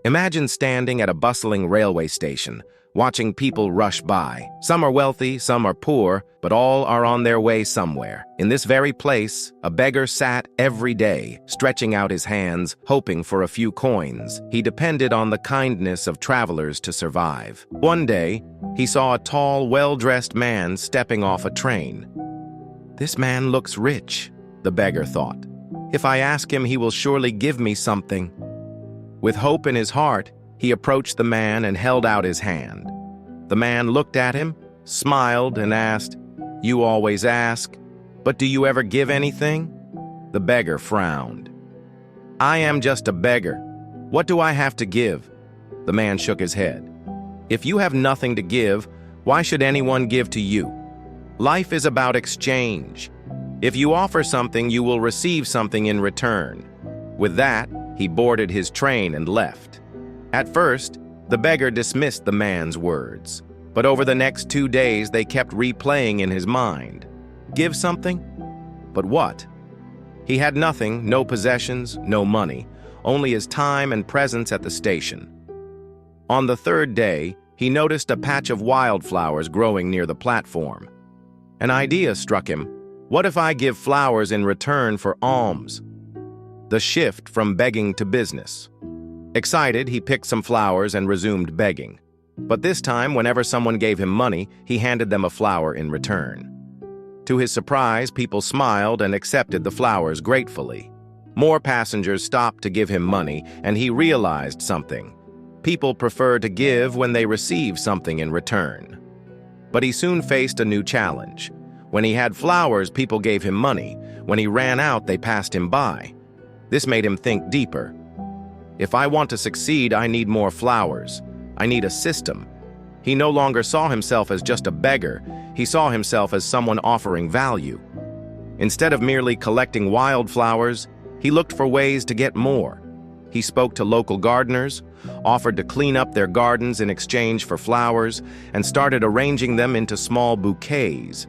Imagine standing at a bustling railway station, watching people rush by. Some are wealthy, some are poor, but all are on their way somewhere. In this very place, a beggar sat every day, stretching out his hands, hoping for a few coins. He depended on the kindness of travelers to survive. One day, he saw a tall, well-dressed man stepping off a train. "This man looks rich," the beggar thought. "If I ask him, he will surely give me something." With hope in his heart, he approached the man and held out his hand. The man looked at him, smiled, and asked, "You always ask, but do you ever give anything?" The beggar frowned. "I am just a beggar. What do I have to give?" The man shook his head. "If you have nothing to give, why should anyone give to you? Life is about exchange. If you offer something, you will receive something in return." With that, he boarded his train and left. At first, the beggar dismissed the man's words, but over the next 2 days they kept replaying in his mind. Give something? But what? He had nothing, no possessions, no money, only his time and presence at the station. On the 3rd day, he noticed a patch of wildflowers growing near the platform. An idea struck him. What if I give flowers in return for alms? The shift from begging to business. Excited, he picked some flowers and resumed begging. But this time, whenever someone gave him money, he handed them a flower in return. To his surprise, people smiled and accepted the flowers gratefully. More passengers stopped to give him money, and he realized something. People prefer to give when they receive something in return. But he soon faced a new challenge. When he had flowers, people gave him money. When he ran out, they passed him by. This made him think deeper. If I want to succeed, I need more flowers. I need a system. He no longer saw himself as just a beggar. He saw himself as someone offering value. Instead of merely collecting wildflowers, he looked for ways to get more. He spoke to local gardeners, offered to clean up their gardens in exchange for flowers, and started arranging them into small bouquets.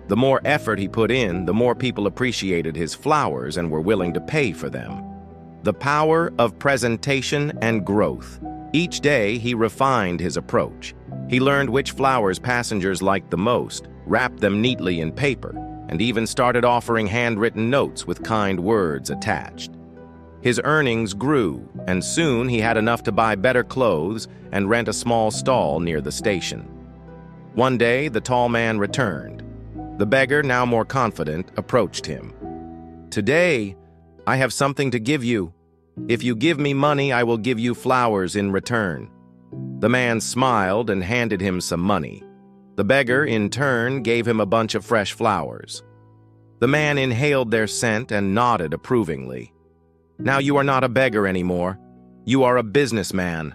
The more effort he put in, the more people appreciated his flowers and were willing to pay for them. The power of presentation and growth. Each day, he refined his approach. He learned which flowers passengers liked the most, wrapped them neatly in paper, and even started offering handwritten notes with kind words attached. His earnings grew, and soon he had enough to buy better clothes and rent a small stall near the station. One day, the tall man returned. The beggar, now more confident, approached him. "Today, I have something to give you. If you give me money, I will give you flowers in return." The man smiled and handed him some money. The beggar, in turn, gave him a bunch of fresh flowers. The man inhaled their scent and nodded approvingly. "Now you are not a beggar anymore. You are a businessman."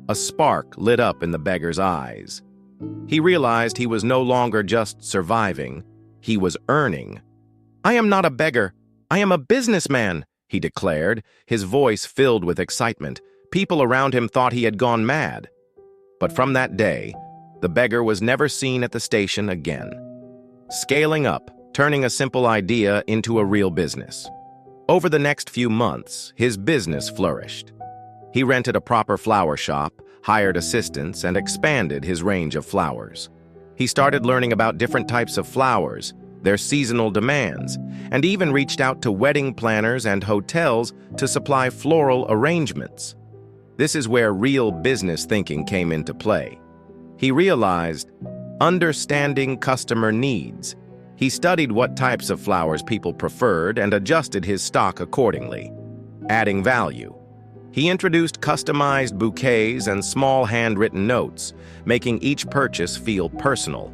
A spark lit up in the beggar's eyes. He realized he was no longer just surviving, he was earning. "I am not a beggar, I am a businessman," he declared, his voice filled with excitement. People around him thought he had gone mad. But from that day, the beggar was never seen at the station again. Scaling up, turning a simple idea into a real business. Over the next few months, his business flourished. He rented a proper flower shop, hired assistants, and expanded his range of flowers. He started learning about different types of flowers, their seasonal demands, and even reached out to wedding planners and hotels to supply floral arrangements. This is where real business thinking came into play. He realized, understanding customer needs. He studied what types of flowers people preferred and adjusted his stock accordingly, adding value. He introduced customized bouquets and small handwritten notes, making each purchase feel personal.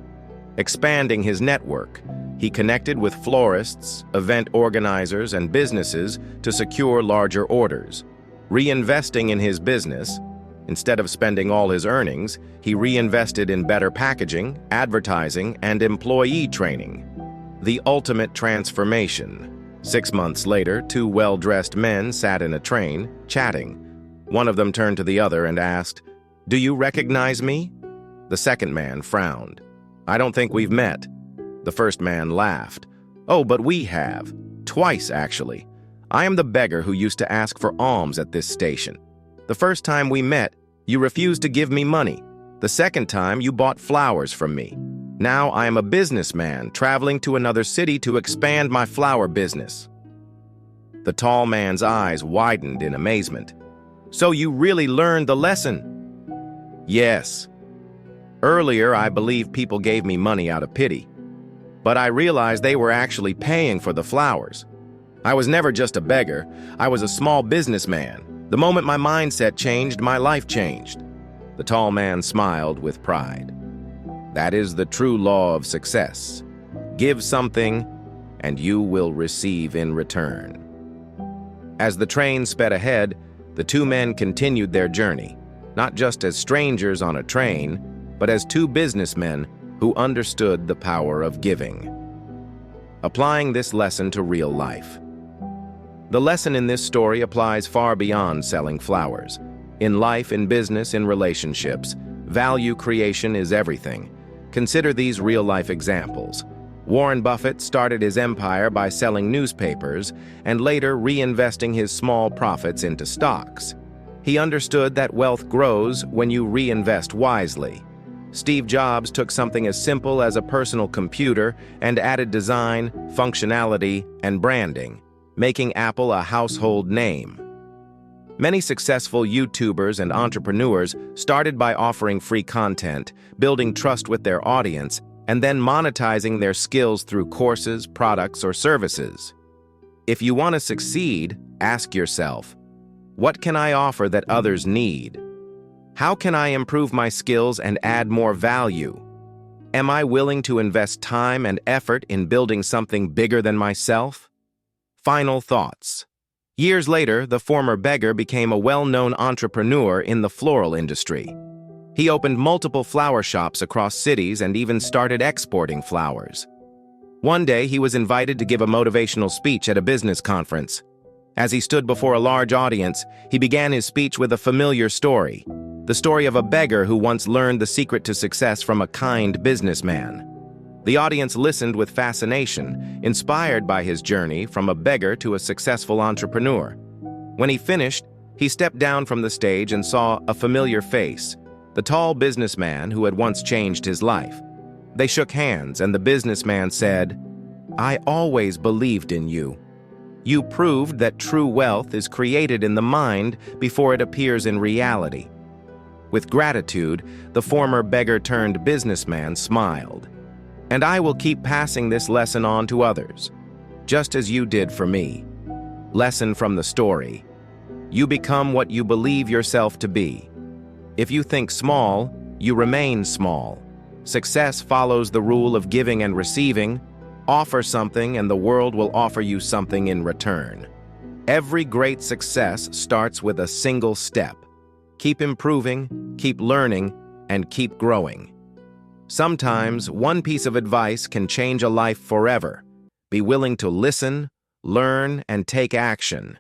Expanding his network, he connected with florists, event organizers, and businesses to secure larger orders. Reinvesting in his business, instead of spending all his earnings, he reinvested in better packaging, advertising, and employee training. The ultimate transformation. 6 months later, 2 well-dressed men sat in a train, chatting. One of them turned to the other and asked, "Do you recognize me?" The second man frowned. "I don't think we've met." The first man laughed. "Oh, but we have. Twice, actually. I am the beggar who used to ask for alms at this station." The first time we met, you refused to give me money. The second time, you bought flowers from me. Now I am a businessman traveling to another city to expand my flower business." The tall man's eyes widened in amazement. "So you really learned the lesson?" "Yes. Earlier, I believed people gave me money out of pity. But I realized they were actually paying for the flowers. I was never just a beggar. I was a small businessman. The moment my mindset changed, my life changed." The tall man smiled with pride. "That is the true law of success. Give something, and you will receive in return." As the train sped ahead, the two men continued their journey, not just as strangers on a train, but as two businessmen who understood the power of giving. Applying this lesson to real life. The lesson in this story applies far beyond selling flowers. In life, in business, in relationships, value creation is everything. Consider these real-life examples. Warren Buffett started his empire by selling newspapers and later reinvesting his small profits into stocks. He understood that wealth grows when you reinvest wisely. Steve Jobs took something as simple as a personal computer and added design, functionality, and branding, making Apple a household name. Many successful YouTubers and entrepreneurs started by offering free content, building trust with their audience, and then monetizing their skills through courses, products, or services. If you want to succeed, ask yourself, what can I offer that others need? How can I improve my skills and add more value? Am I willing to invest time and effort in building something bigger than myself? Final thoughts. Years later, the former beggar became a well-known entrepreneur in the floral industry. He opened multiple flower shops across cities and even started exporting flowers. One day, he was invited to give a motivational speech at a business conference. As he stood before a large audience, he began his speech with a familiar story, the story of a beggar who once learned the secret to success from a kind businessman. The audience listened with fascination, inspired by his journey from a beggar to a successful entrepreneur. When he finished, he stepped down from the stage and saw a familiar face, the tall businessman who had once changed his life. They shook hands, and the businessman said, "I always believed in you. You proved that true wealth is created in the mind before it appears in reality." With gratitude, the former beggar-turned-businessman smiled. "And I will keep passing this lesson on to others, just as you did for me." Lesson from the story: you become what you believe yourself to be. If you think small, you remain small. Success follows the rule of giving and receiving. Offer something and the world will offer you something in return. Every great success starts with a single step. Keep improving, keep learning, and keep growing. Sometimes one piece of advice can change a life forever. Be willing to listen, learn, and take action.